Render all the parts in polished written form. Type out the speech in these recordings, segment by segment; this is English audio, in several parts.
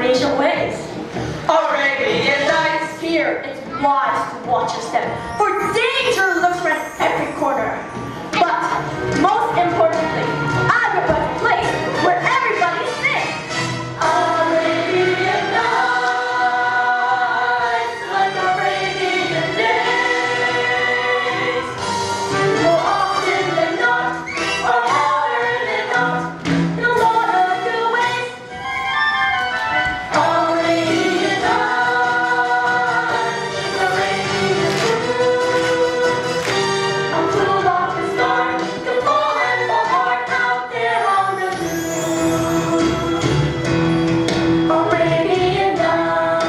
different ways. Arabian Nights. Here, it's wise to watch your step, for danger lurks around every corner. But most importantly, I have a place where everybody sings. Arabian Nights, like Arabian days. More often than not, or harder than not, no more of your ways. Arabian Nights, Arabian days. I'm too long to start, to fall and fall hard out there on the moon. Arabian Nights,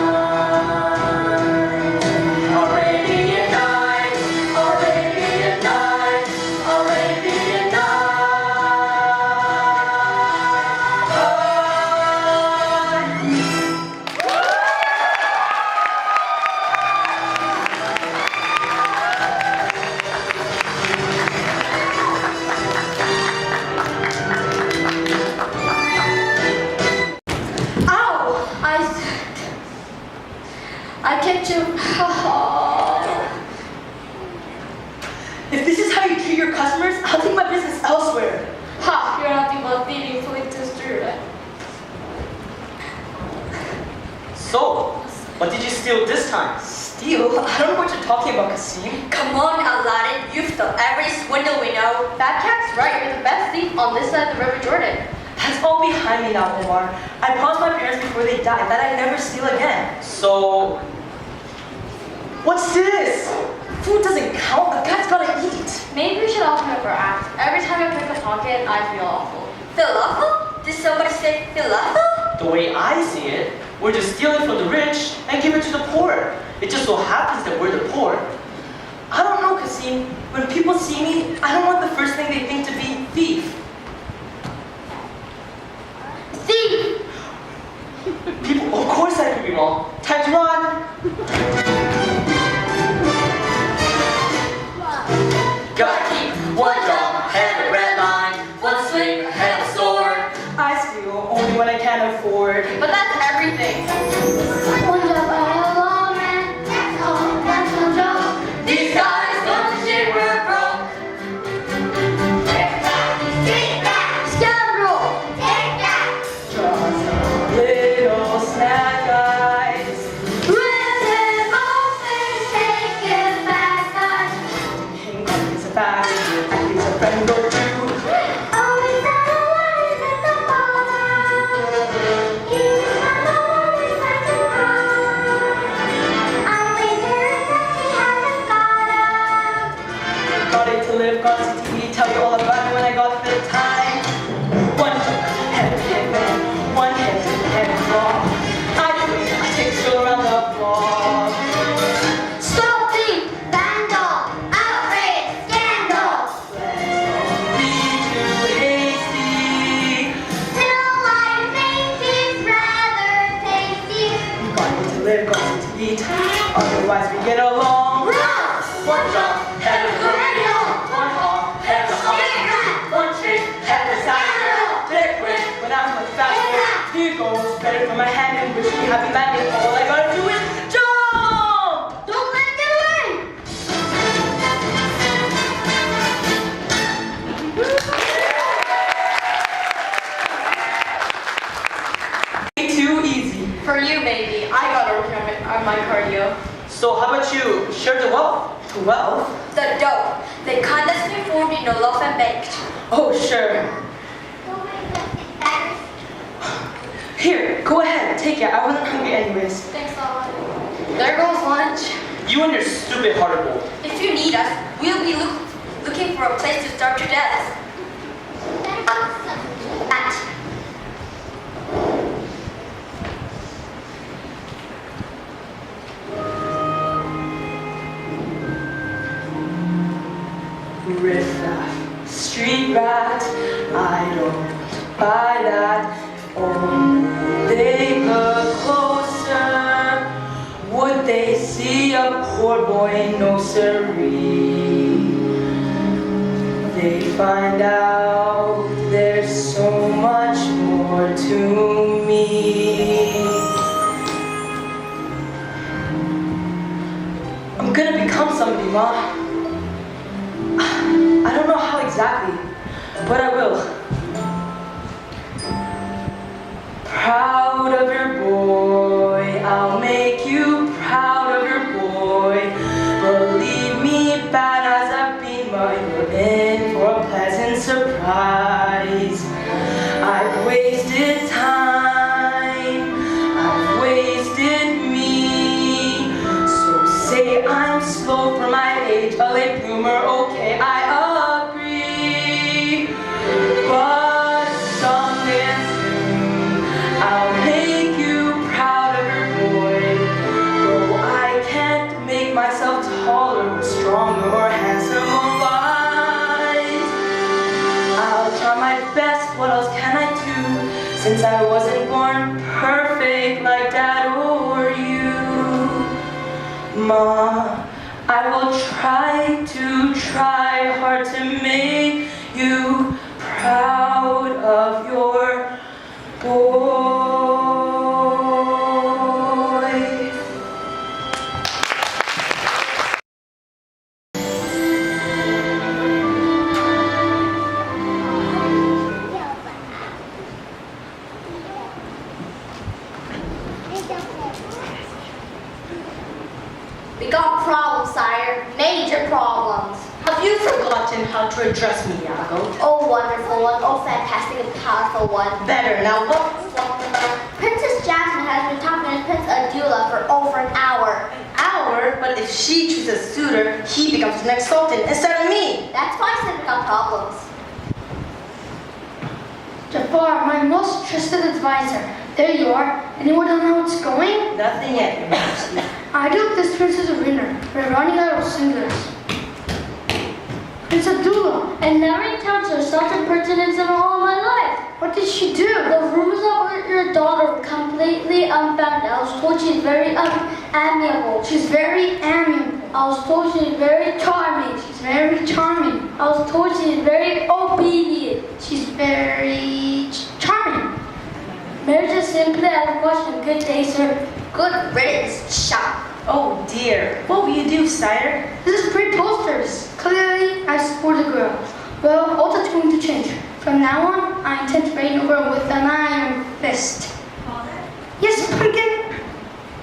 Arabian Nights, Arabian Nights, Arabian Ow! I kicked you. If this is how you treat your customers, I'll take my business elsewhere. Ha! You're nothing but feeding food to students. So, what did you steal this time? Steal? I don't know what you're talking about, Kasim. Come on, Aladdin. You've stolen every swindle we know. That cat's right. You're the best thief on this side of the River Jordan. That's all behind me now, Omar. I promised my parents before they died that I'd never steal again. So, what's this? Food doesn't count. A cat's gotta eat. Maybe we should open up our act. Every time I pick a pocket, I feel awful. Feel awful? Did somebody say feel awful? The way I see it, we're just stealing from the rich and give it to the poor. It just so happens that we're the poor. I don't know, Kasim. When people see me, I don't want the first thing they think to be thief. Thief! People, of course I could be wrong. Time to run. Gotta keep one jump and a red line, one swing and a sword. I steal only when I can afford. But that's everything. These guys don't shit, we're broke. Scoundrel! Just a little snack, guys. Hang on, it's a bag. It's a friend or two. Got it to live, got it to eat. Tell you all about it when I got the time. One head man, one head wrong. I quit, I take school around the block. Stop thief! Vandal! Outrage! Scandal! Be too hasty. Till I think it's rather tasty. Got it to live, got it to eat. Otherwise we get along. Run! One jump and a radio, one hop and a hop, one trick and a side. They're quick, but I'm much faster. Here goes, better for my hand and wish me happy landing. All I gotta do is jump! Don't let it get away! Way too easy. For you, maybe. I gotta work on my cardio. So how about you share the wealth? Well, The dough. The kind that's been formed in a loaf and baked. oh sure. Here, go ahead, take it. I wasn't hungry anyways. Thanks a lot. There goes lunch. You and your stupid heart bowl. If you need us, we'll be looking for a place to start your death. That. Riff-raff, street rat, I don't buy that. If only they look closer, would they see a poor boy? No siree. They find out there's so much more to me. somebody, Ma. I don't know how exactly, but I will. Proud of your boy, I'll make you proud of your boy. Believe me, bad as I've been, but you're in for a pleasant surprise. I've wasted time, I've wasted me. So say I'm slow for my age, a late bloomer, okay, I agree. But someday and soon, I'll make you proud of your boy. Though I can't make myself taller or stronger or handsome or wise, I'll try my best, what else can I do? Since I wasn't born perfect like Dad or you. Ma, I will try hard to make you proud of your boy. We got problems, sire. Major problems. Have you forgotten how to address me, Iago? Oh, wonderful one. Oh, fantastic and powerful one. Better. Now what? Princess Jasmine has been talking to Prince Adula for over an hour. Hour? But if she chooses a suitor, he becomes the next sultan instead of me. That's why I said we got problems. Jafar, my most trusted advisor. There you are. Anyone know how it's going? Nothing yet, Your Majesty. I hope this prince is a winner. We're running out of suitors. Prince Abdullah. And never encountered such impertinence in all my life. What did she do? The rumors about your daughter were completely unfounded. I was told she's very amiable. She's very amiable. I was told she's very charming. She's very charming. I was told she's very obedient. She's very charming. Marriage is simply out of question. Good day, sir. Good riddance, chap. Oh dear. What will you do, sire? This is pretty posters. Clearly, I support the girl. Well, all that's going to change. From now on, I intend to reign over her with an iron fist. Father? Yes, Pumpkin?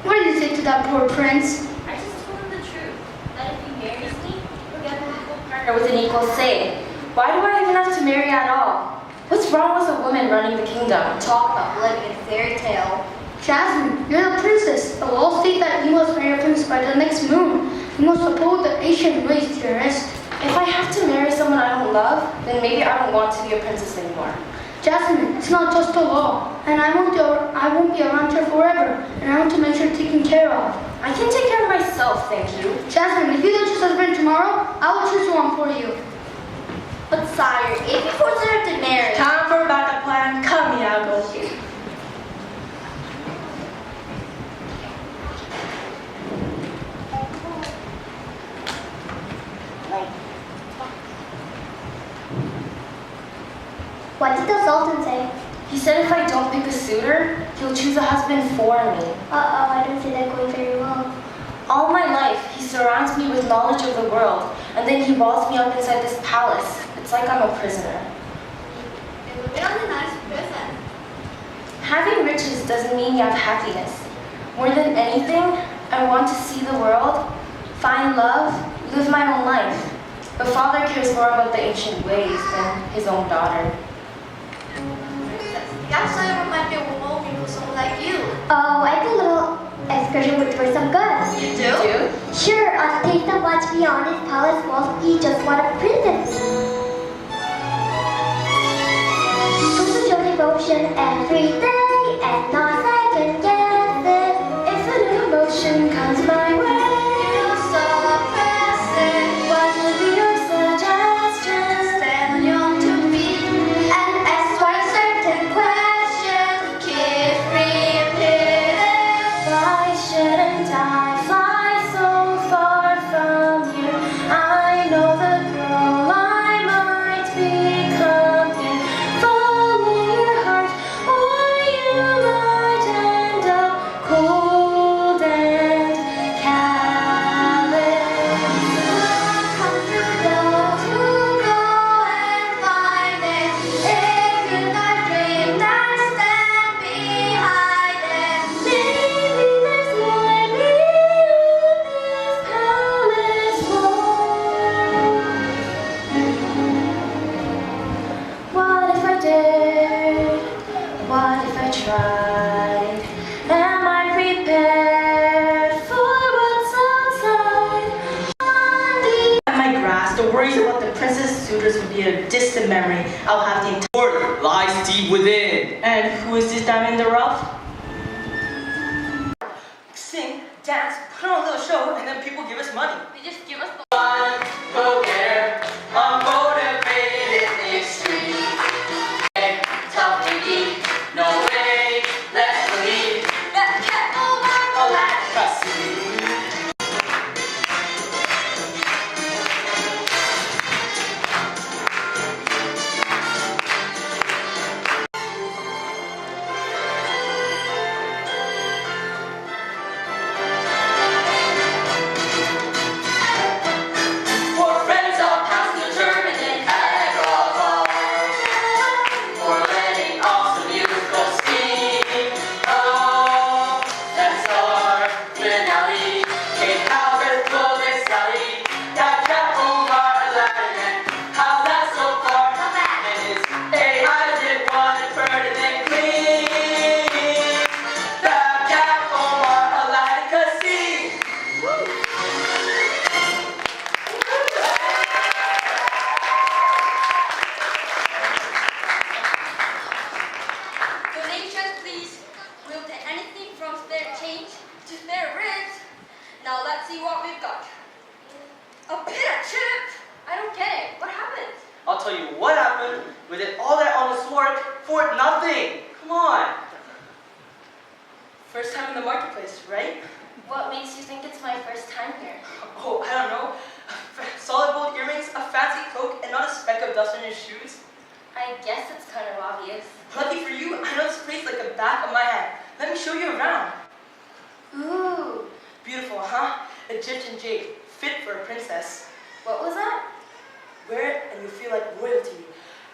What did you say to that poor prince? I just told him the truth. That if he marries me, we'll get an equal partner with an equal say. Why do I even have to marry at all? What's wrong with a woman running the kingdom? Talk about living in a fairy tale. Jasmine, you're the princess. The law states that you must marry a prince by the next moon. You must uphold the ancient ways, dearest. If I have to marry someone I don't love, then maybe I don't want to be a princess anymore. Jasmine, it's not just a law, and I won't be around here forever, and I want to make sure taken care of. I can take care of myself, thank you. Jasmine, if you don't choose husband tomorrow, I will choose one for you. But sire, if you force her to marry... Time for a backup plan. Come, Iago. What did the Sultan say? He said if I don't pick a suitor, he'll choose a husband for me. Uh-oh, I don't see that going very well. All my life, he surrounds me with knowledge of the world, and then he walls me up inside this palace. It's like I'm a prisoner. It would be a nice prison. Having riches doesn't mean you have happiness. More than anything, I want to see the world, find love, live my own life. But father cares more about the ancient ways than his own daughter. That side might be overwhelming for someone like you. Oh, I think a little excursion would do some good. You do? Sure, a taste of what's beyond his palace walls, be just what a princess. So to show devotion every day and not second guess it. If a new emotion comes my way, You suppress it. what would be your suggestion? Stand on your 2 feet And ask why certain questions. questions. Keep repeating. Why shouldn't I fly so far from you? I know the girl I might become. Dear, follow your heart, or you worries about the princess suitors will be a distant memory. I'll have the entire Worth lies deep within. And who is this diamond in the rough? Sing, dance, put on a little show, and then people give us money. They just give us the Go there, unmotivated, extreme. Tough and deep, no way, let's believe. that cat over. Aladdin. For friends all past the terminate and all for letting awesome musical steam. Oh, that's our finale. King Albert, Bullet, Sally, that cat Omar, Aladdin. How's that so far? And his AI did one pertinent clean. That cat Omar, Aladdin, 'cause he Donations, please. We'll take anything from spare change to spare ribs. Now let's see what we've got. A pit of chips. I don't get it. What happened? I'll tell you what happened. We did all that honest work for nothing. Come on. First time in the marketplace, right? What makes you think it's my first time here? Oh, I don't know. Solid gold earrings, a fancy cloak, and not a speck of dust on your shoes. I guess it's kind of obvious. Lucky for you, I know this place like the back of my hand. Let me show you around. Ooh. Beautiful, huh? Egyptian jade, fit for a princess. What was that? Wear it and you feel like royalty.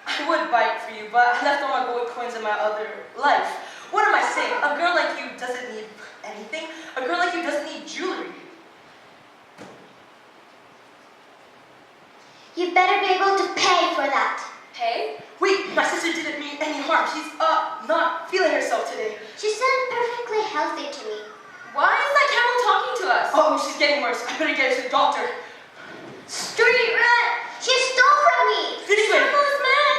I would buy it for you, but I left all my gold coins in my other life. What am I saying? A girl like you doesn't need anything. A girl like you doesn't need jewelry. You better be able to pay for that. Hey? Wait, my sister didn't mean any harm. She's not feeling herself today. She sounded perfectly healthy to me. Why is that camel talking to us? Oh, she's getting worse. I better get her to the doctor. Street rat! She stole from me! This way. Careful, man!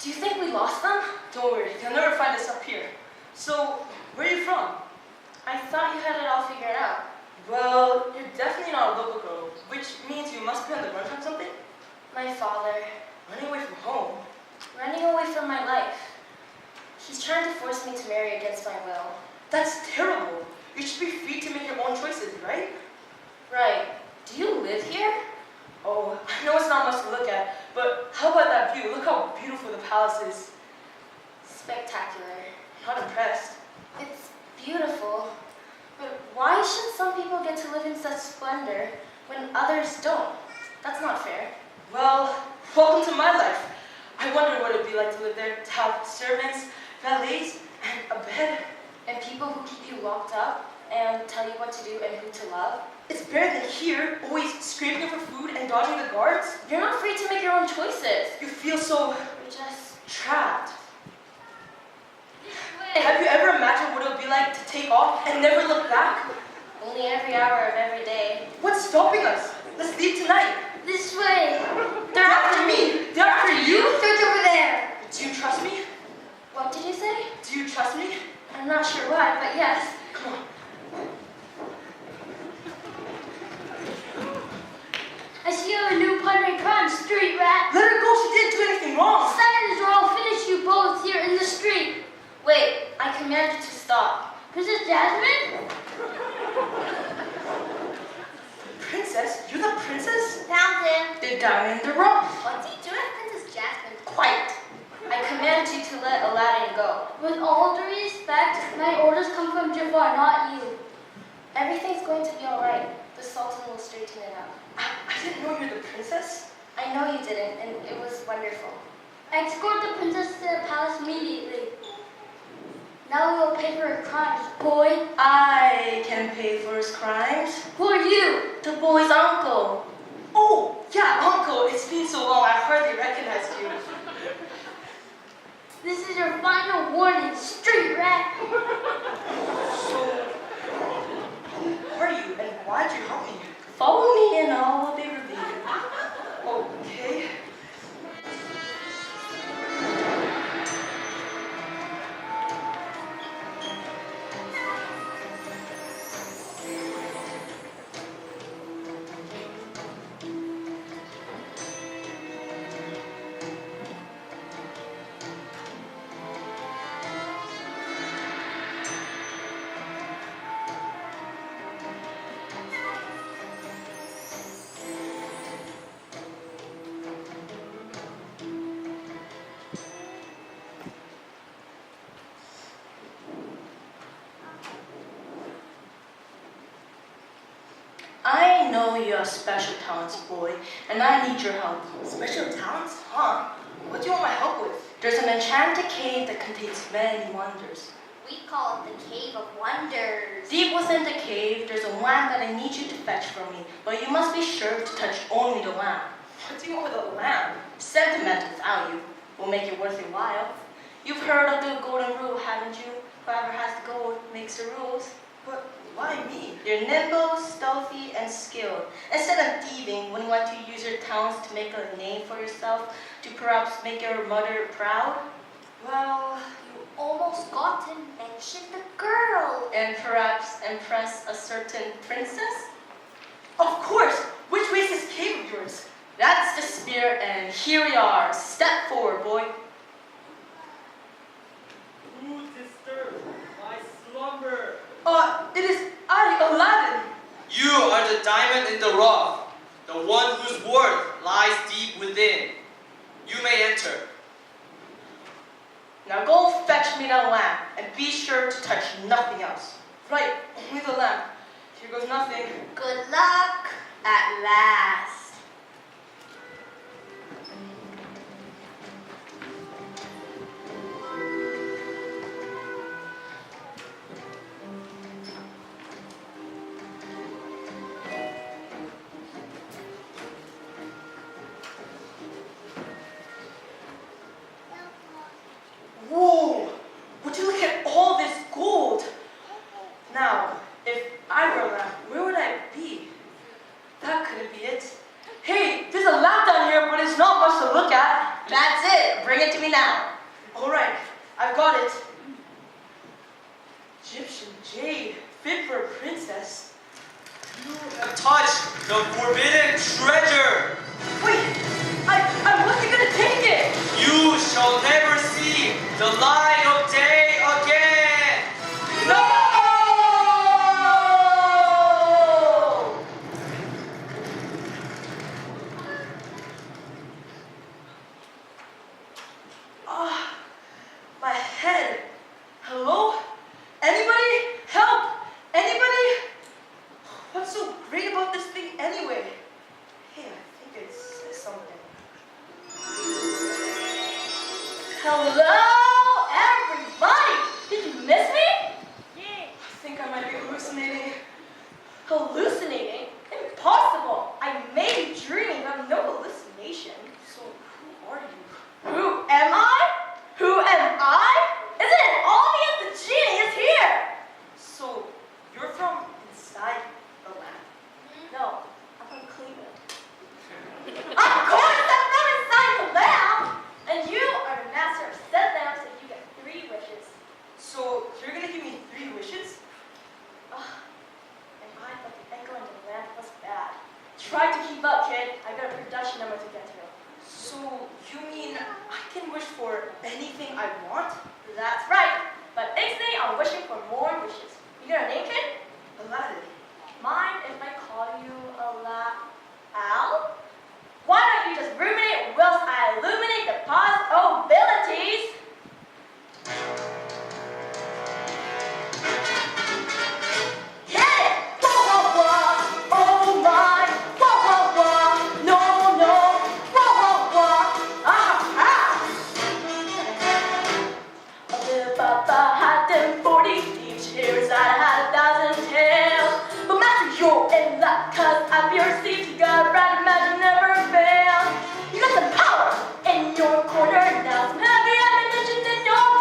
Do you think we lost them? Don't worry, they'll never find us up here. So, where are you from? I thought you had it all figured out. Well, you're definitely not a local girl, which means you must be on the run from something. My father, Running away from home. running away from my life. He's trying to force me to marry against my will. That's terrible. You should be free to make your own choices, right? Right. Do you live here? Oh, I know it's not much to look at, but how about that view? Look how beautiful the palace is. Spectacular. I'm not impressed. It's beautiful. But why should some people get to live in such splendor when others don't? That's not fair. Well, welcome to my life. I wonder what it would be like to live there, to have servants, valets, and a bed. And people who keep you locked up and tell you what to do and who to love. It's better than here, always scraping for food and dodging the guards. You're not free to make your own choices. You feel so You're just... trapped. Have you ever imagined what it would be like to take off and never look back? Only every hour of every day. What's stopping us? Let's leave tonight. This way. They're after me. They're after you. Search over there. Do you trust me? What did you say? Do you trust me? I'm not sure why, but yes. Come on. I see you have a new partner in crime, street rat. Let her go. She didn't do anything wrong. Silence or I'll finish you both here in the street. Wait, I command you to stop. Princess Jasmine? Princess? You're the princess? Found him. The diamond in the rough. What's he doing, Princess Jasmine? Quiet. I command you to let Aladdin go. With all due respect, my orders come from Jafar, not you. Everything's going to be alright. The Sultan will straighten it out. I didn't know you're the princess. I know you didn't, and it was wonderful. Escort the princess to the palace immediately. Now we will pay for her crimes, boy. I can pay for his crimes. Who are you? The boy's uncle. Oh, yeah, uncle. It's been so long. I hardly recognized you. your final warning, street rat. So, who are you and why did you help me? Follow me and all will be revealed. Okay. I know you have special talents, boy, and I need your help. Special talents? Huh? What do you want my help with? There's an enchanted cave that contains many wonders. We call it the Cave of Wonders. Deep within the cave, there's a lamp that I need you to fetch for me, but you must be sure to touch only the lamp. What do you want with a lamp? Sentimental value will make it worth your while. You've heard of the golden rule, haven't you? Whoever has the gold makes the rules. But why me? You're nimble, stealthy, and skilled. Instead of thieving, wouldn't you like to use your talents to make a name for yourself, to perhaps make your mother proud? Well, You almost got to mention the girl. And perhaps impress a certain princess? of course. Which way is this cave of yours? That's the spirit, and here we are. Step forward, boy. Who disturbed my slumber? It is I, Aladdin. You are the diamond in the rough, the one whose worth lies deep within. You may enter. Now go fetch me that lamp, and be sure to touch nothing else. Right, only the lamp. Here goes nothing. Good luck at last. Whoa! Would you look at all this gold? Now, if I were a lamp, where would I be? That couldn't be it. Hey, there's a lamp down here, but it's not much to look at. That's it. Bring it to me now. All right, I've got it. Egyptian jade, fit for a princess. You have touched the forbidden treasure. Wait, I wasn't gonna take it. You shall never see the light of day again. No! Ah, my head. Hello? Anybody? Help! Anybody? What's so great about this thing anyway? Hey, I think it says something. Hello, everybody. Did you miss me? I think I might be hallucinating. Hallucinating? Impossible. I may be dreaming, but no hallucination. So, who are you? Who am I? Who am I? Isn't it obvious the genie is here? So, you're from inside the lamp. No, I'm from Cleveland. Of course I'm from inside the lamp! And you are the master of said lamp, so you get 3 wishes. So, you're gonna give me 3 wishes? And I thought the echo in the lamp was bad. Try to keep up, kid. I got a production number to get to. So, you mean I can wish for anything I want? That's right. But Ixnay, I'm wishing for more wishes. You got a name, kid? Aladdin. Mind if I call you Al? Why don't you just ruminate whilst I illuminate the possibilities? Hit it! Wah, wah, wah. Oh my! Wah, wah, wah. No, no! Wah, wah, wah. Ah, ah! Alibaba had them 40 thieves, here's I had 1,000 tales. But master, you're in luck, cause I'm your thief. You got right, magic never fails. You got some power in your corner, now some heavy ammunition in your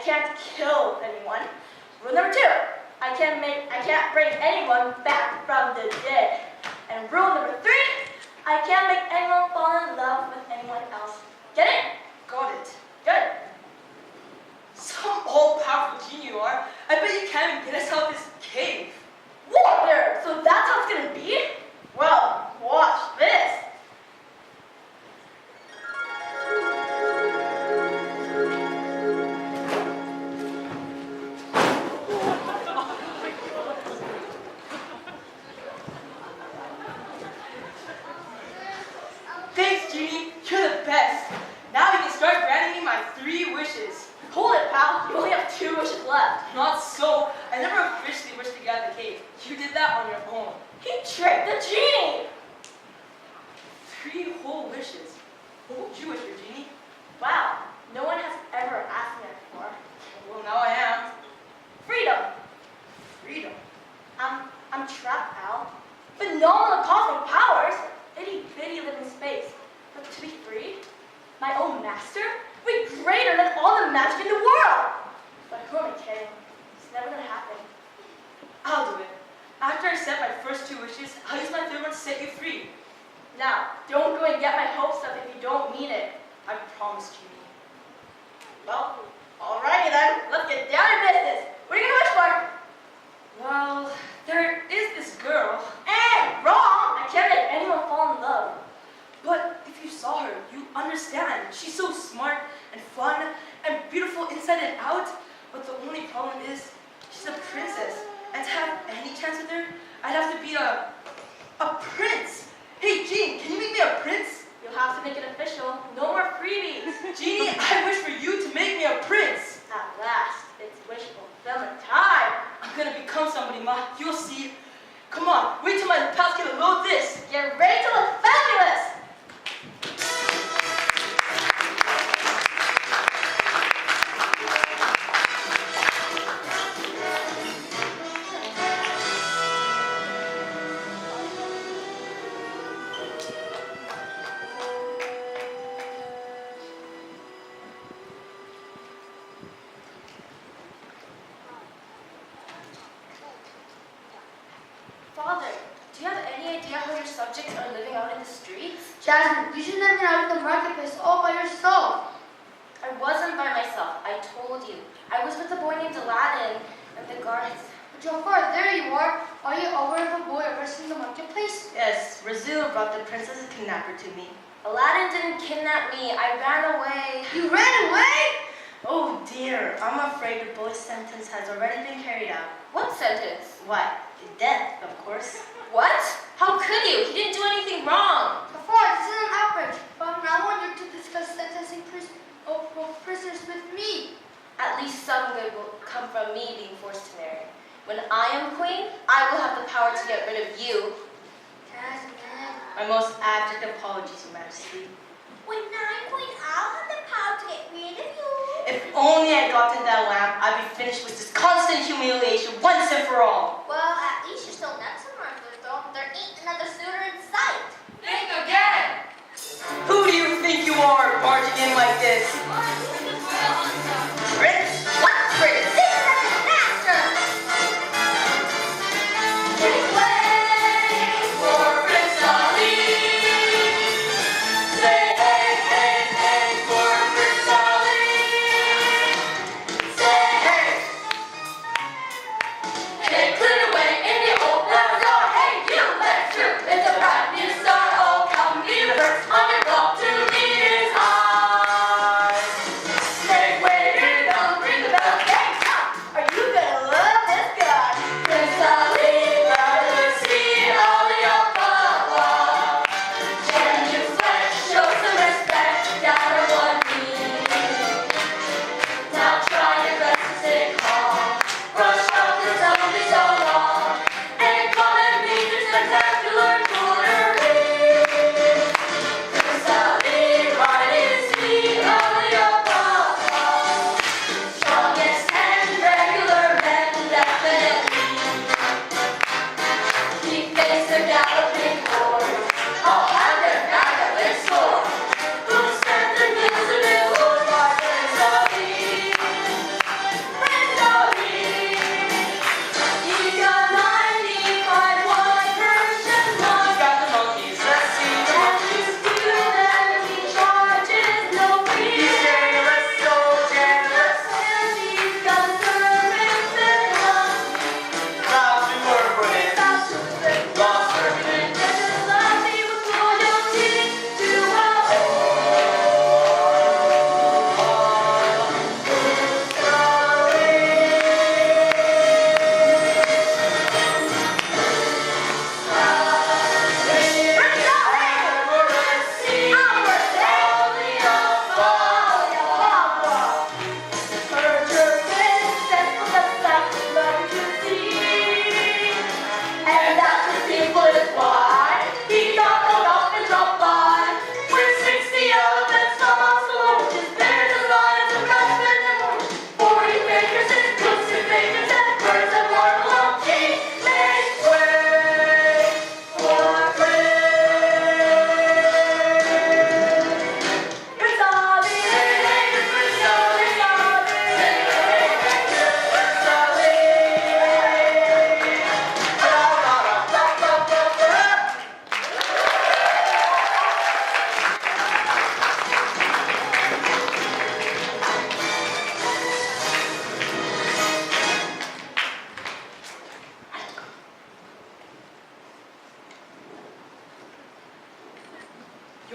can't kill anyone. Rule number 2, I can't bring anyone back from the dead. And rule number 3, I can't make anyone fall in love with anyone else. Get it? Got it. Good. Some all-powerful genie you are. I bet you can't even get us out of this cave. Whoa there! So that's how it's gonna be? Well, watch this. Thanks, Genie. You're the best. Now you can start granting me my 3 wishes. Hold it, pal. You only have 2 wishes left. Not so. I never officially wished to get out of the cave. You did that on your own. He tricked the genie. 3 whole wishes. What would you wish for, Genie? Wow, no one has ever asked me that before. Well, now I am. Freedom. Freedom. I'm trapped, pal. Phenomenal cosmic powers. Itty bitty living space. But to be free, my own master, way greater than all the magic in the world. But who am I kidding? It's never gonna happen. I'll do it. After I set my first 2 wishes, I'll use my 3rd one to set you free. Now, don't go and get my hopes up if you don't mean it. I promise, Genie. Well, alrighty then. Let's get down to business. What are you gonna wish for? Well, there is this girl. Wrong! I can't make anyone fall in love. But if you saw her, you understand. She's so smart and fun and beautiful inside and out. But the only problem is, she's a princess. And to have any chance with her, I'd have to be a prince. Hey, Gene, can you make me a prince? You'll have to make it official. No more freebies. Genie, I wish for you to make me a prince. At last, it's wish fulfillment time. I'm gonna become somebody, Ma. You'll see. Come on, wait till my pals can load this. Get ready to look fabulous. Father, do you have any idea how your subjects are living out in the streets? Jasmine, you shouldn't have been out in the marketplace all by yourself. I wasn't by myself, I told you. I was with a boy named Aladdin and the guards. But Jafar, there you are. Are you aware of a boy arrested in the marketplace? Yes, Razil brought the princess's kidnapper to me. Aladdin didn't kidnap me, I ran away. You ran away? Oh dear, I'm afraid the boy's sentence has already been carried out. What sentence? What? Death, of course. What? How could you? He didn't do anything wrong. Jafar, this is an outrage. From now on, you're to discuss sentencing prisoners with me. At least some good will come from me being forced to marry. When I am queen, I will have the power to get rid of you. Jasmine. My most abject apologies, Your Majesty. When I'm queen, I'll have the power to get rid of you. If only I'd gotten that lamp, I'd be finished with this constant humiliation once and for all. Well, at least you're still next to Martha, though. There ain't another suitor in sight. Think again! Who do you think you are, barging in like this? Prince? What prince? This is like a master. Give way for Prince Ali. Say hey, hey, hey for Prince Ali. Say hey. Hey, clear the way in the open door. Hey, you, let's through. It's a brand new star. Oh, come universe on your call to meet his eyes.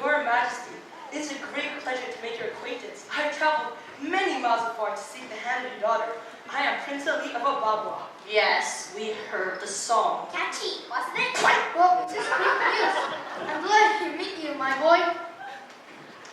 Your Majesty, it is a great pleasure to make your acquaintance. I have traveled many miles afar to seek the hand of your daughter. I am Prince Ali of Ababwa. Yes, we heard the song. Catchy, wasn't it? Well, it's great news. I'm glad to meet you, my boy.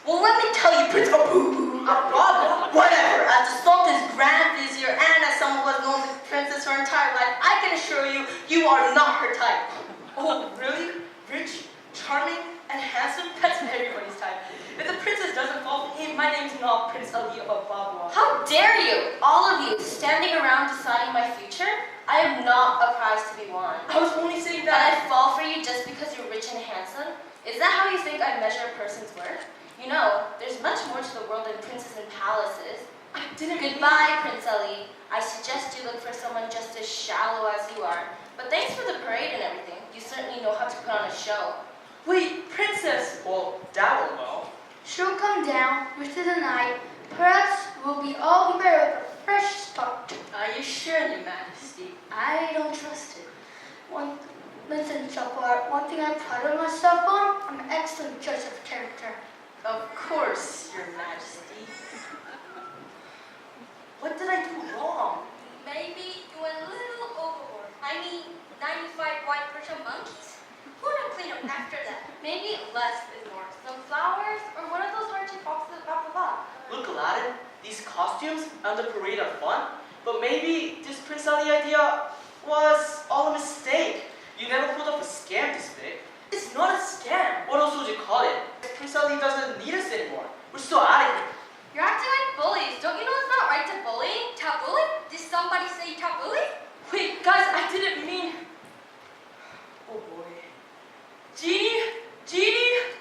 Well, let me tell you, Prince Ababwa, whatever. As the Sultan's Grand Vizier and as someone who has known the princess her entire life, I can assure you, you are not her type. Oh, really? Rich, charming, and handsome? That's everybody's type. If the princess doesn't fall for him, my name's not Prince Ali of Ababwa. How dare you, all of you, standing around deciding my future? I am not a prize to be won. I was only saying That that. I fall for you just because you're rich and handsome? Is that how you think I measure a person's worth? You know, there's much more to the world than princes and palaces. I didn't mean- Goodbye, Prince Ali. I suggest you look for someone just as shallow as you are. But thanks for the parade and everything. You certainly know how to put on a show. Wait, princess! Well, that will know. She'll come down within the night. Perhaps we'll be all prepared with a fresh start. Are you sure, Your Majesty? I don't trust it. Listen, Chopper, one thing I pride myself on, I'm an excellent judge of character. Of course, Your Majesty. What did I do wrong? Maybe you went a little overboard. I mean, 95 white Persian monkeys? Who don't clean up after that? Maybe less is more. Some flowers or one of those heart-shaped boxes of baklava. Look, Aladdin, these costumes and the parade are fun, but maybe this Prince Ali idea was all a mistake. You never pulled up a scam this big. It's not a scam. What else would you call it? Prince Ali doesn't need us anymore. We're still out of here. You're acting like bullies. Don't you know it's not right to bully? Tabooey? Did somebody say tabooey? Wait, guys, I didn't mean. Oh boy. Genie? Genie?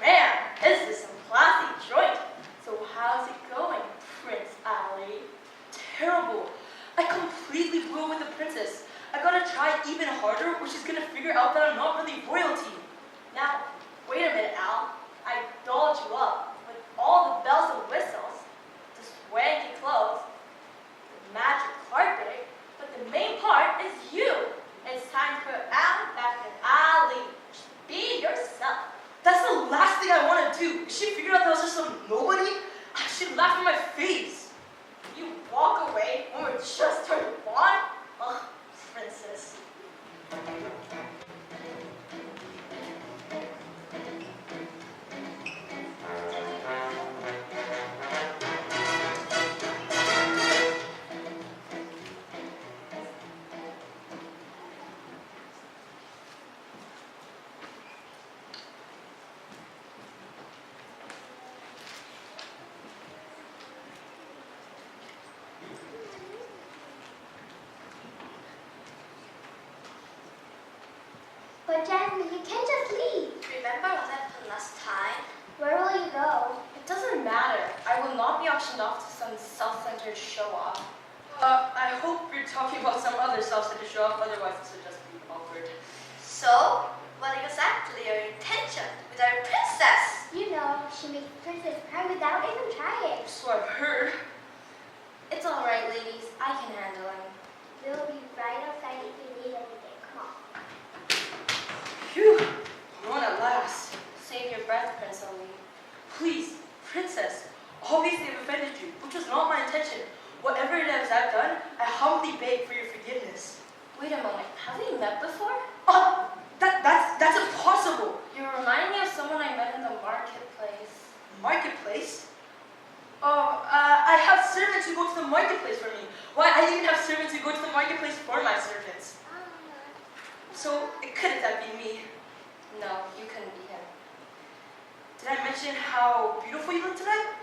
Man, this is some classy joint. So how's it going, Prince Ali? Terrible. I completely blew with the princess. I gotta try even harder or she's gonna figure out that I'm not really royalty. Now, wait a minute, Al. I dolled you up with all the bells and whistles, the swanky clothes, the magic carpet, but the main part is you. It's time to put Al back in Ali. Just be yourself. That's the last thing I want to do. If she figured out that I was just some nobody, she'd laugh in my face. You walk away when we're just turning on? Ugh, princess. But Jasmine, you can't just leave. Remember what I put last time? Where will you go? It doesn't matter. I will not be auctioned off to some self-centered show-off. I hope you're talking about some other self-centered show off, otherwise this would just be awkward. So, what is exactly your intention with our princess? You know, she makes the princess cry without even trying. So I've heard. It's all right, ladies. I can handle him. We'll be right outside if you need anything. Come on. Phew, won at last. Save your breath, Prince Ali. Please, princess, obviously I've offended you, which was not my intention. Whatever it is I've done, I humbly beg for your forgiveness. Wait a moment. Have we met before? That's impossible. You remind me of someone I met in the marketplace. Marketplace? I have servants who go to the marketplace for me. Why, I even have servants who go to the marketplace for my servants. So, it couldn't have been me. No, you couldn't be him. Did I mention how beautiful you look tonight?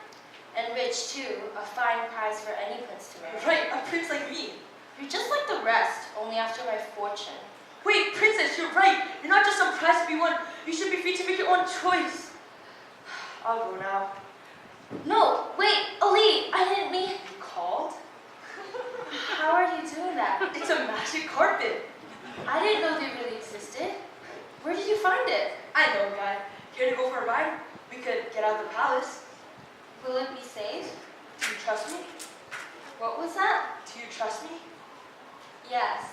And rich, too. A fine prize for any prince to marry. Right, a prince like me. You're just like the rest, only after my fortune. Wait, princess, you're right. You're not just some prize to be won. You should be free to make your own choice. I'll go now. No, wait, Ali, I didn't mean... You called? How are you doing that? It's a magic carpet. I didn't know they really existed. Where did you find it? I know, guy. Here to go for a ride? We could get out of the palace. Will it be safe? Do you trust me? What was that? Do you trust me? Yes.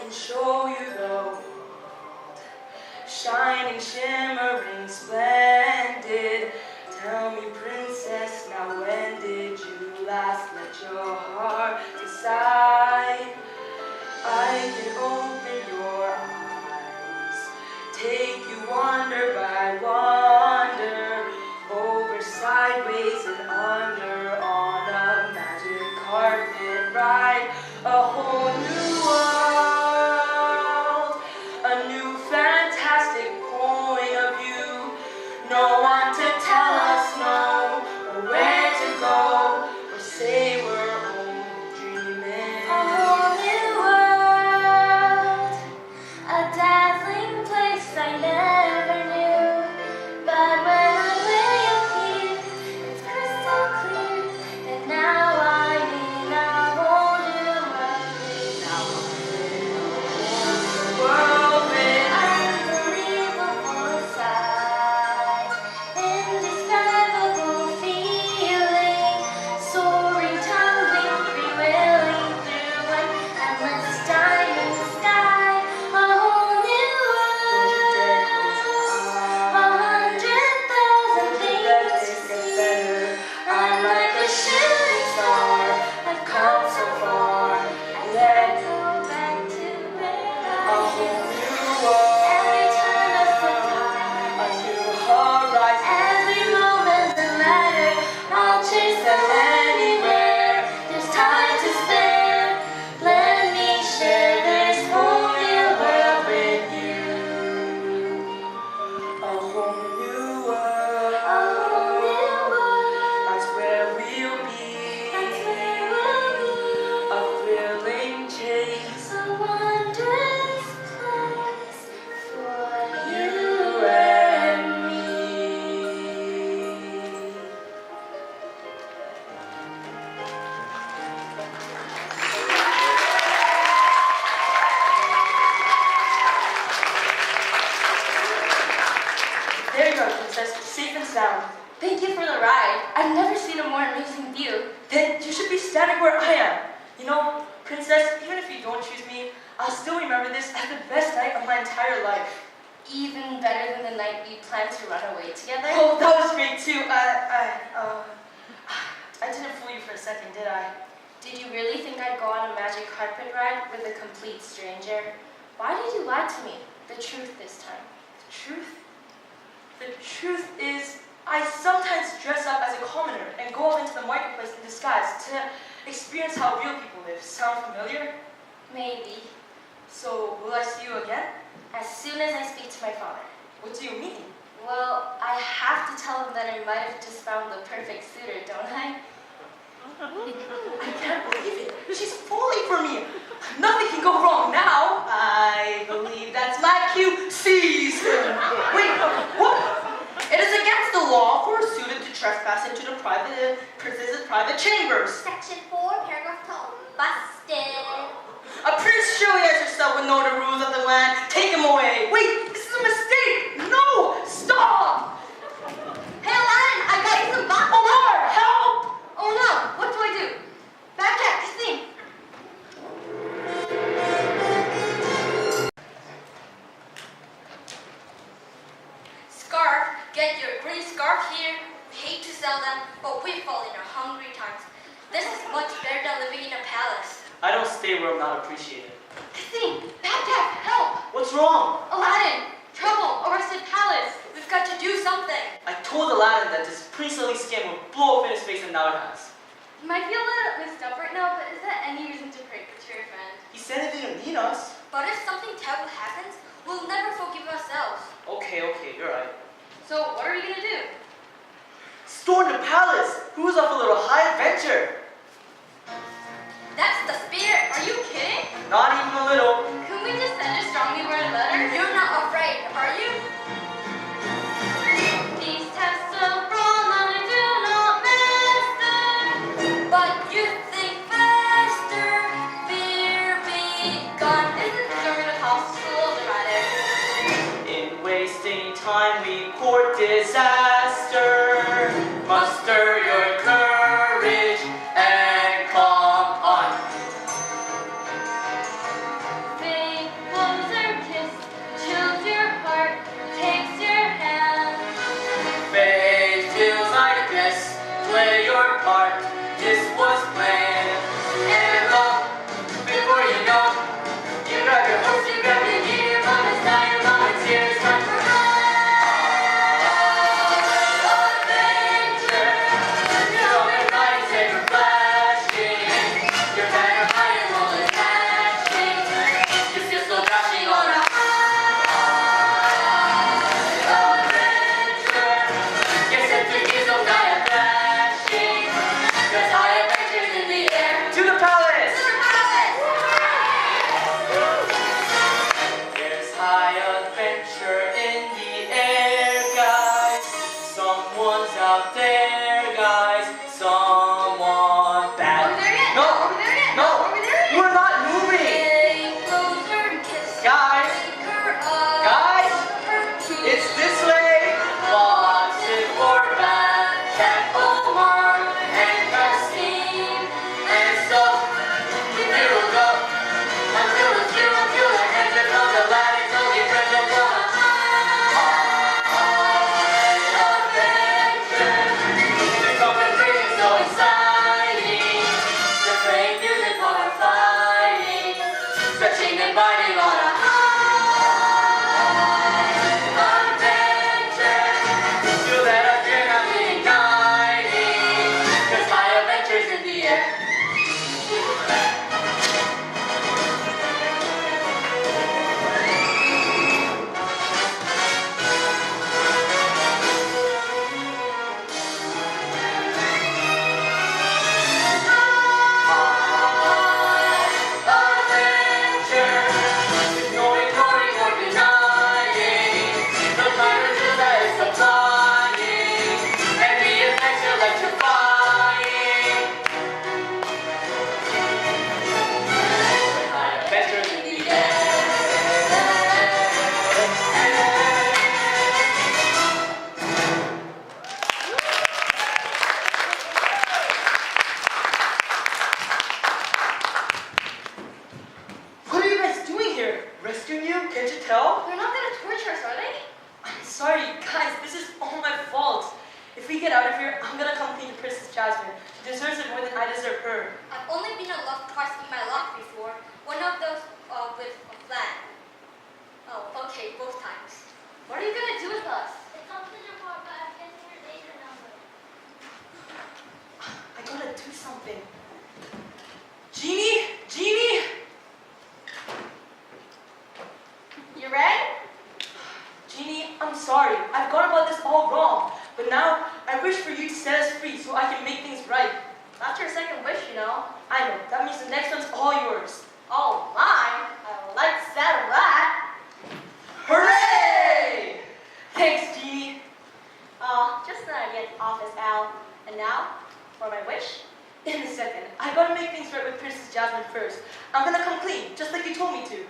can show you the world, shining, shimmering, splendid. Tell me, princess, now when did you last let your heart decide? I can open your eyes, take you wonder by wonder, over, sideways, and under, on a magic carpet ride, a whole new world, a new fantastic point of view. No one to tell us no, or where to go, or say we're only dreaming. A whole new world, a dazzling place I never knew. But when I'm way up here, it's crystal clear. And now I'm in a whole new world. Now I'm in a world with Unbelievable sights, indescribable feeling, soaring, tumbling, freewheeling through an endless diamond sky. A whole new world, 100,000 things to see. I'm like a shooting star, I've come so far, I can't go back to where a I whole used to. new world, Every turn of foot, a new horizon. every moment that matter, I'll chase them anywhere. There's time to spare. Let me share this whole new world with you. A whole new world. A whole new world. That's where we'll be. That's where we'll be. A thrilling chase. A wondrous place for You and me. There you go, princess. Safe and sound. Thank you for the ride. I've never seen a more amazing view. Then you should be standing where I am. You know, princess, even if you don't choose me, I'll still remember this as the best night of my entire life. Even better than the night we planned to run away together. Oh, that was great too. I didn't fool you for a second, did I? Did you really think I'd go on a magic carpet ride with a complete stranger? Why did you lie to me? The truth this time. The truth? The truth is, I sometimes dress up as a commoner and go out into the marketplace in disguise to experience how real people live. Sound familiar? Maybe. So, will I see you again? As soon as I speak to my father. What do you mean? Well, I have to tell him that I might have just found the perfect suitor, don't I? I can't believe it. She's falling for me. Nothing can go wrong now. I believe that's my cue. Seize him. Wait, what? It is against the law for a suitor to trespass into the princess's private chambers. Section 4, paragraph 12. Busted. A prince surely as yourself would know the rules of the land. Take him away. Wait, this is a mistake. No, stop. Hey, Aladdin, I got you some vodka. Omar, help. Oh no, what do I do? Backtrack, this thing. Scarf, get your green scarf here. We hate to sell them, but we fall in our hungry times. This is much better than living in a palace. I don't stay where I'm not appreciated. This thing, backtrack, help! What's wrong? Aladdin, trouble, arrested palace. We've got to do something. I told Aladdin that this princely scam would blow up in his face, and now it has. You might feel a little messed up right now, but is that any reason to pray for your friend? He said it didn't need us. But if something terrible happens, we'll never forgive ourselves. Okay, you're right. So what are we gonna do? Storm the palace! Who's up for a little high adventure? That's the spirit. Are you kidding? Not even a little. Can we just send a strongly worded letter? You're not afraid, are you? These tests of wrong I do not master, but you think faster. Fear be gone. Isn't German apostle the writer? In wasting time we court disaster. Muster your courage and come on. Faith apart. This was planned. And look, before you know, you grab your horse, you grab your gear, moments time, moments here, it's time for adventure. You know that riding saber flashing, your banner high and rollers crashing, you feel so dashing on a adventure. Yes, it's the gears of Gaia flashing, 'cause high adventures in the air. To the palace! There's high adventure in the air, guys. Someone's out there, guys. Someone bad. Are we there yet? No, Are we there yet? no, Are we there yet? we're not moving. Getting closer, kiss Guys, her up. guys, Her cheek. it's this way. Watch it for back, cat Omar and Christine. And so, we will go until the fuel, till the engine comes Aladdin, till we bring the blood. Adventure, the conversation so exciting. The great music while we're fighting, stretching and biting on a adventure. Feel that adrenaline igniting, 'cause high adventures in the air. Adventure, no ignoring or denying the minor truth that is supplying, and the adventure electrifying. High adventures in the air. What are you guys doing here? Rescuing you? Can't you tell? They're not gonna torture us, are they? I'm sorry, guys. This is all my fault. If we get out of here, I'm gonna come clean to Princess Jasmine. She deserves it more than I deserve her. I've only been in love twice in my life before. One of those with a flag. Oh, okay, both times. What are you gonna do with us? It's up to the board, but I'm getting your data number. I gotta do something. Genie? Genie? You ready? Genie, I'm sorry. I've gone about this all wrong. But now, I wish for you to set us free so I can make things right. That's your second wish, you know. I know. That means the next one's all yours. Oh, mine? I like the sound of that. Hooray! Thanks, Genie. Just then I get office out. And now, for my wish? In a second. I gotta make things right with Princess Jasmine first. I'm gonna come clean, just like you told me to.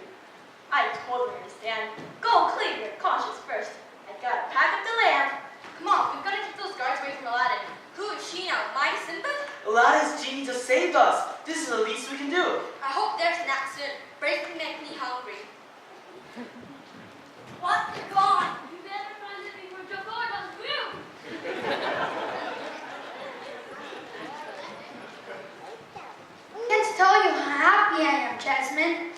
I totally understand. Go clean your conscience first. I gotta pack up the land. Come on, we've gotta keep those guards away from Aladdin. Who is she now? My Simba? Aladdin's Genie just saved us. This is the least we can do. I hope there's an accident. Break make me hungry. What? They're gone. You better find it before Jafar does you. Can't tell you how happy I am, Jasmine.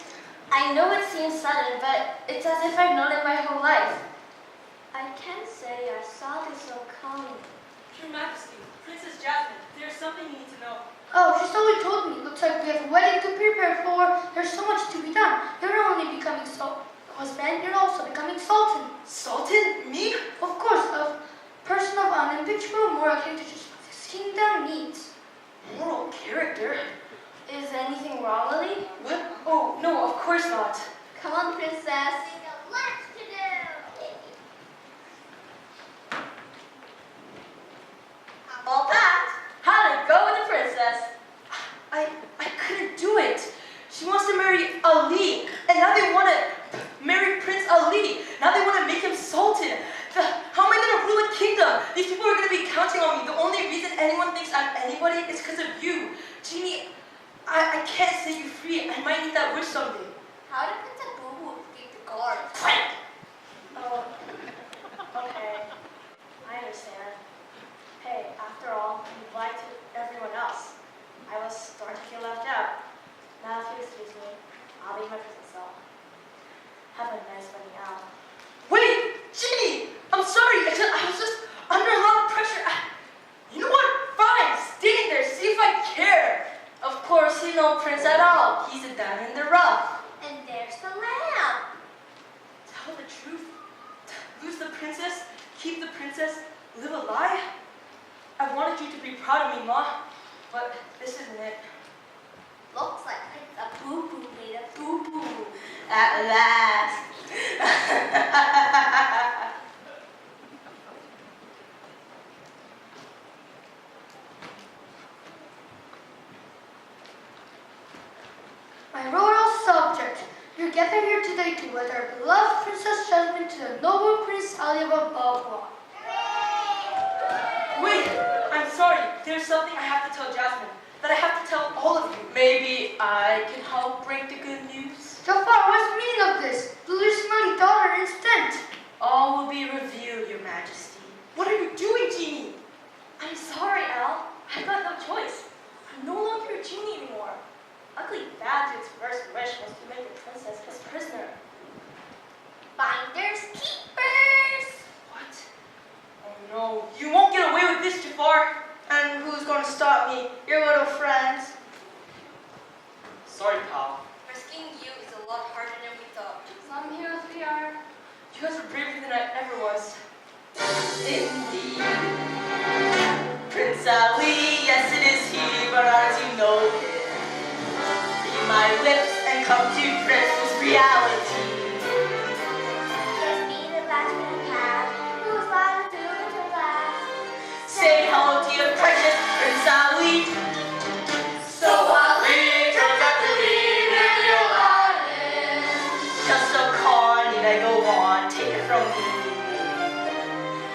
I know it seems sudden, but it's as if I've known it my whole life. I can't say I saw this all coming. Your Majesty, Princess Jasmine, there's something you need to know. Oh, she's always told me. Looks like we have a wedding to prepare for. There's so much to be done. You're not only becoming husband, you're also becoming sultan. Sultan? Me? Of course, a person of unambiguous moral character just this kingdom needs. Moral character? Is anything wrong, Lily? What? Oh, no, of course not. Come on, princess. Lots to do. All packed. How'd it go with the princess? I couldn't do it. She wants to marry Ali, and now they want to marry Prince Ali. Now they want to make him sultan. How am I going to rule a kingdom? These people are going to be counting on me. The only reason anyone thinks I'm anybody is because of you. Genie, I can't set you free. I might need that wish someday. How did Princess Boo Boo defeat the guards? Oh, okay. I understand. Hey, after all, you've lied to everyone. Ma, but this isn't it. Looks like it's a poo-poo made of poo-poo. At last. My royal subject, you're gathered here today to wed our beloved Princess Jasmine to the noble Prince Ali of Balboa. Wait, I'm sorry. There's something I have to tell Jasmine. That I have to tell all of you. Maybe I can help break the good news. Jafar, what's the meaning of this? Release my daughter instant. All will be revealed, Your Majesty. What are you doing, Genie? I'm sorry, Al. I've got no choice. I'm no longer a genie anymore. Ugly Badget's first wish was to make the princess his prisoner. Finders keepers. What? Oh no, you won't get away with this, Jafar. And who's going to stop me? Your little friends. Sorry, pal. Risking you is a lot harder than we thought. Some heroes we are. You guys are braver than I ever was. Indeed. Prince Ali, yes it is he, but as you know him. Read my lips and come to grips with reality. Kiss me the last man have. Who's flying through the glass? Say hello to your precious Prince Ali. So Ali turns out to be really Aladdin. Just a con, need I go on, take it from me.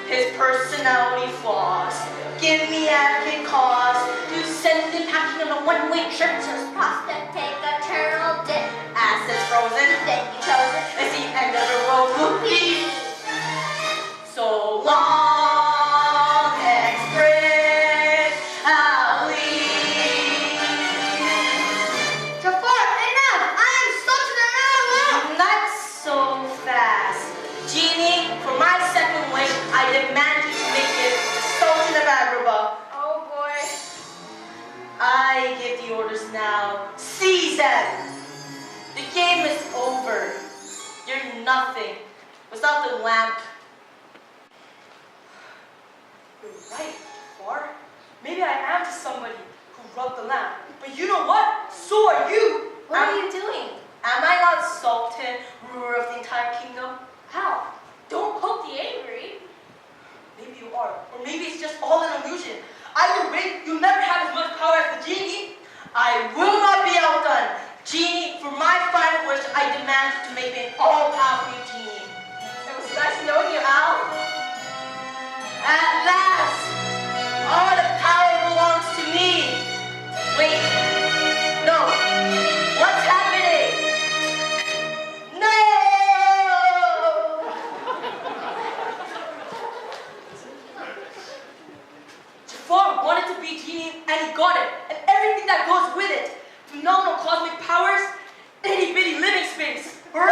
His personality flaws give me adequate cause to send him packing on a one-way trip. Prospect take a turtle dip. Assets frozen, Then you chose it. as the end of the road will be. So long, ex-Prince Ali. Jafar, enough! I am such an animal! Not so fast. Genie, for my second wish, I demand you to make it the Sultan of Agrabah. Oh boy. I give the orders now. Seize them! The game is over. You're nothing without the lamp. You're right, Jafar. Maybe I am just somebody who rubbed the lamp. But you know what? So are you. What are you doing? Am I not Sultan, ruler of the entire kingdom? Al, don't poke the angry. Maybe you are. Or maybe it's just all an illusion. Either way, you'll never have as much power as the genie. I will not be outdone. Genie, for my final wish, I demand to make me an all-powerful genie. It was nice knowing you, Al. At last, all the power belongs to me. Wait, no. What's happening? No! Jafar wanted to be genie and he got it. And everything that goes with it. Phenomenal cosmic powers, itty-bitty living space. Hooray!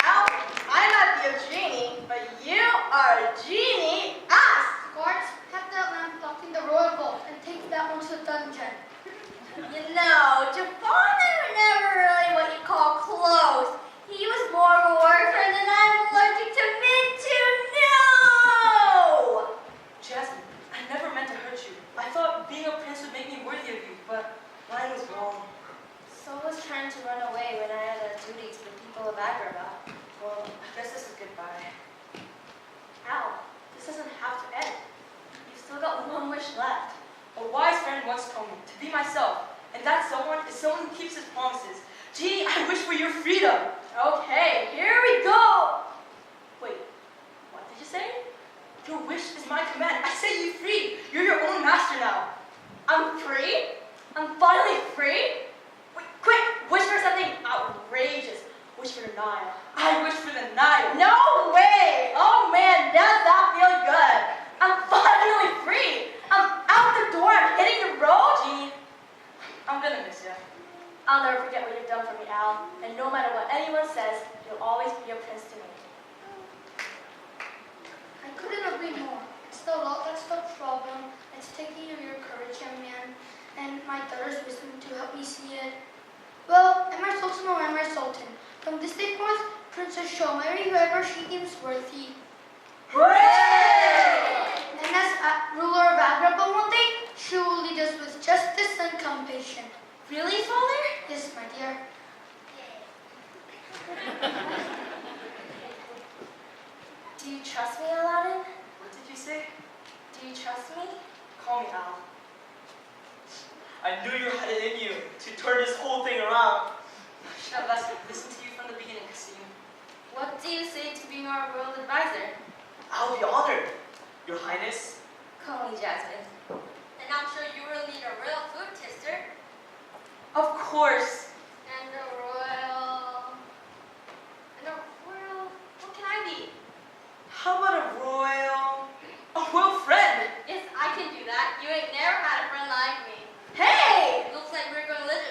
Al, I might be a genie, but you are a genie. Us! Guards, have that lamp locked in the royal vault and take that one to the dungeon. You know, Jafar never really what you call close. He was more of a worker than I'm allergic to mint to know. Jasmine, I never meant to hurt you. I thought being a prince would make me worthy of you, but mine was wrong. So was trying to run away when I had a duty to the people of Agrabah. Well, I guess this is goodbye. Al, this doesn't have to end. You've still got one wish left. A wise friend once told me to be myself, and that someone is someone who keeps his promises. Genie, I wish for your freedom. Okay, here we go. Wait, what did you say? Your wish is my command. I set you free. You're your own master now. I'm free? I'm finally free? Wait, quick, wish for something outrageous. Wish for the Nile. I wish for the Nile. No way! Oh man, does that feel good? I'm finally free. I'm out the door. I'm hitting the road. Genie, I'm gonna miss you. I'll never forget what you've done for me, Al. And no matter what anyone says, you'll always be a prince to me. I couldn't agree more. It's the law that's the problem. It's taking your courage, young man, and my daughter's wisdom to help me see it. Well, am I Sultan or am I Sultan? From this day forth, Princess shall marry whoever she deems worthy. Hooray! And as ruler of Agrabah one day. She will lead us with justice and compassion. Really, Father? Yes, my dear. Do you trust me, Aladdin? What did you say? Do you trust me? Call me Al. I knew you had it in you to turn this whole thing around. Should have listened to you from the beginning, Kasim. What do you say to being our royal advisor? I'll be honored, Your Highness. Call me Jasmine. And I'm sure you will need a royal food taster Of course. and a royal. What can I be? How about a royal friend? Yes, I can do that. You ain't never had a friend like me. Hey! Looks like we're going to live